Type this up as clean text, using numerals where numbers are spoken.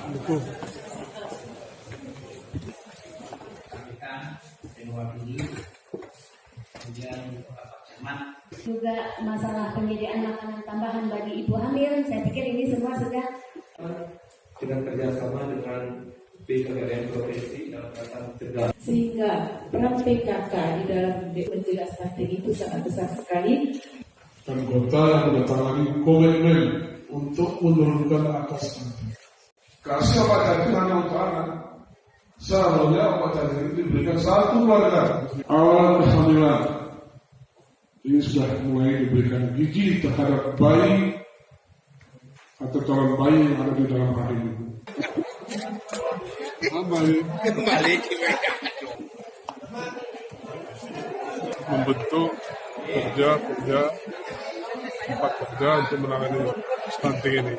Betul. Juga masalah penyediaan makanan tambahan bagi ibu hamil, saya pikir ini semua sudah dengan kerjasama dengan BKKBN Provinsi dalam kaitan mencegah. Sehingga peran PKK di dalam mencegah stunting itu sangat besar sekali. Dan kota yang mendatangani komitmen untuk menurunkan angka stunting. Kasih obat jantung hanya untuk anak. Seharusnya obat jantung itu diberikan satu keluarga. Awal kehamilan ini sudah mulai diberikan gizi terhadap bayi atau calon bayi yang ada di dalam rahim ibu. Kembali membentuk tempat kerja untuk menangani stunting ini.